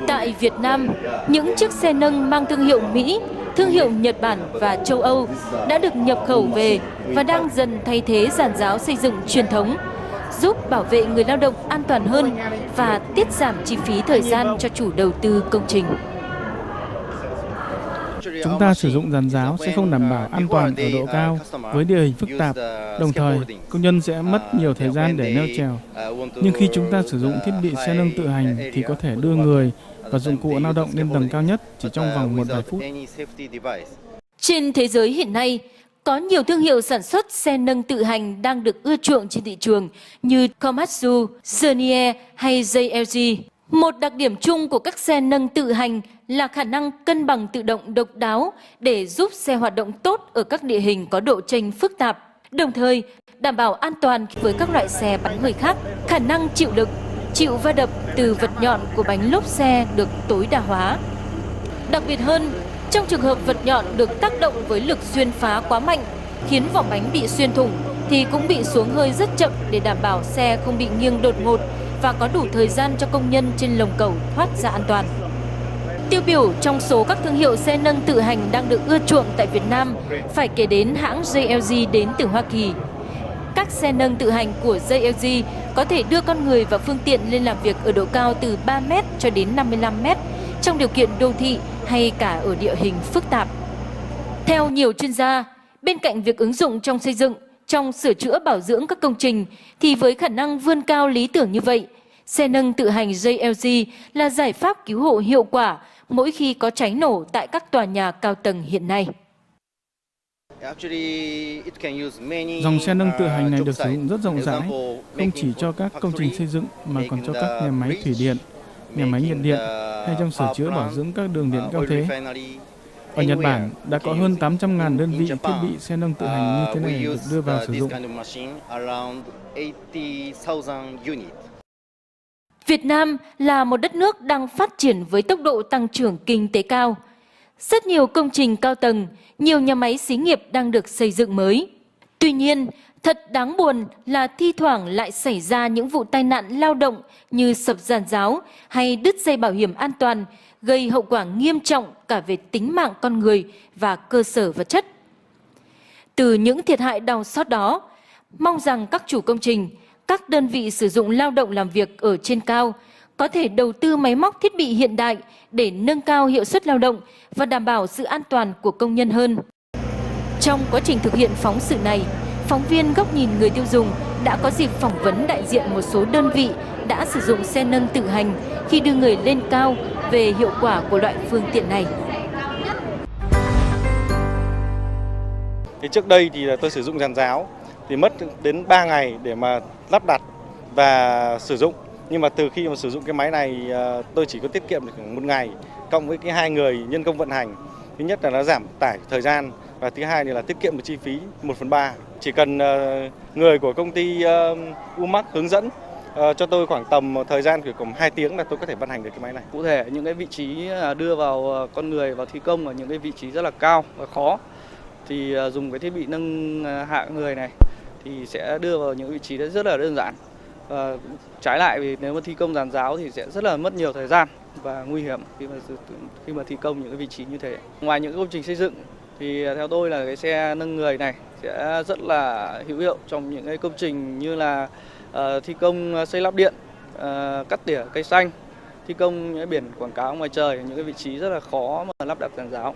Tại Việt Nam, những chiếc xe nâng mang thương hiệu Mỹ, thương hiệu Nhật Bản và châu Âu đã được nhập khẩu về và đang dần thay thế giàn giáo xây dựng truyền thống, giúp bảo vệ người lao động an toàn hơn và tiết giảm chi phí thời gian cho chủ đầu tư công trình. Chúng ta sử dụng giàn giáo sẽ không đảm bảo an toàn ở độ cao với địa hình phức tạp, đồng thời công nhân sẽ mất nhiều thời gian để leo trèo. Nhưng khi chúng ta sử dụng thiết bị xe nâng tự hành thì có thể đưa người và dụng cụ lao động lên tầng cao nhất chỉ trong vòng một vài phút. Trên thế giới hiện nay, có nhiều thương hiệu sản xuất xe nâng tự hành đang được ưa chuộng trên thị trường như Komatsu, Sony hay JLG. Một đặc điểm chung của các xe nâng tự hành là khả năng cân bằng tự động độc đáo để giúp xe hoạt động tốt ở các địa hình có độ chênh phức tạp, đồng thời đảm bảo an toàn với các loại xe bánh hơi khác. Khả năng chịu lực, chịu va đập từ vật nhọn của bánh lốp xe được tối đa hóa. Đặc biệt hơn, trong trường hợp vật nhọn được tác động với lực xuyên phá quá mạnh, khiến vỏ bánh bị xuyên thủng, thì cũng bị xuống hơi rất chậm để đảm bảo xe không bị nghiêng đột ngột và có đủ thời gian cho công nhân trên lồng cầu thoát ra an toàn. Tiêu biểu trong số các thương hiệu xe nâng tự hành đang được ưa chuộng tại Việt Nam phải kể đến hãng JLG đến từ Hoa Kỳ. Các xe nâng tự hành của JLG có thể đưa con người và phương tiện lên làm việc ở độ cao từ 3m cho đến 55m trong điều kiện đô thị hay cả ở địa hình phức tạp. Theo nhiều chuyên gia, bên cạnh việc ứng dụng trong xây dựng, trong sửa chữa bảo dưỡng các công trình, thì với khả năng vươn cao lý tưởng như vậy, xe nâng tự hành JLG là giải pháp cứu hộ hiệu quả mỗi khi có cháy nổ tại các tòa nhà cao tầng hiện nay. Dòng xe nâng tự hành này được sử dụng rất rộng rãi, không chỉ cho các công trình xây dựng mà còn cho các nhà máy thủy điện, nhà máy nhiệt điện hay trong sửa chữa bảo dưỡng các đường điện cao thế. Ở Nhật Bản đã có hơn 800.000 đơn vị thiết bị xe nâng tự hành như thế này được đưa vào sử dụng. Việt Nam là một đất nước đang phát triển với tốc độ tăng trưởng kinh tế cao. Rất nhiều công trình cao tầng, nhiều nhà máy xí nghiệp đang được xây dựng mới. Tuy nhiên, thật đáng buồn là thi thoảng lại xảy ra những vụ tai nạn lao động như sập giàn giáo hay đứt dây bảo hiểm an toàn, gây hậu quả nghiêm trọng cả về tính mạng con người và cơ sở vật chất. Từ những thiệt hại đau xót đó, mong rằng các chủ công trình, các đơn vị sử dụng lao động làm việc ở trên cao có thể đầu tư máy móc thiết bị hiện đại để nâng cao hiệu suất lao động và đảm bảo sự an toàn của công nhân hơn. Trong quá trình thực hiện phóng sự này, phóng viên Góc nhìn người tiêu dùng đã có dịp phỏng vấn đại diện một số đơn vị đã sử dụng xe nâng tự hành khi đưa người lên cao về hiệu quả của loại phương tiện này. Thì trước đây thì tôi sử dụng giàn giáo thì mất đến 3 ngày để mà lắp đặt và sử dụng. Nhưng mà từ khi mà sử dụng cái máy này tôi chỉ có tiết kiệm được một ngày, cộng với cái 2 người nhân công vận hành. Thứ nhất là nó giảm tải thời gian và thứ hai là tiết kiệm được chi phí 1/3. Chỉ cần người của công ty UMAC hướng dẫn cho tôi khoảng tầm thời gian khoảng 2 tiếng là tôi có thể vận hành được cái máy này. Cụ thể những cái vị trí đưa vào con người vào thi công ở những cái vị trí rất là cao và khó thì dùng cái thiết bị nâng hạ người này thì sẽ đưa vào những vị trí rất là đơn giản. Trái lại vì nếu mà thi công giàn giáo thì sẽ rất là mất nhiều thời gian và nguy hiểm khi mà thi công những cái vị trí như thế. Ngoài những công trình xây dựng thì theo tôi là cái xe nâng người này sẽ rất là hữu hiệu trong những cái công trình như là thi công xây lắp điện, cắt tỉa cây xanh, thi công những biển quảng cáo ngoài trời, những cái vị trí rất là khó mà lắp đặt giàn giáo.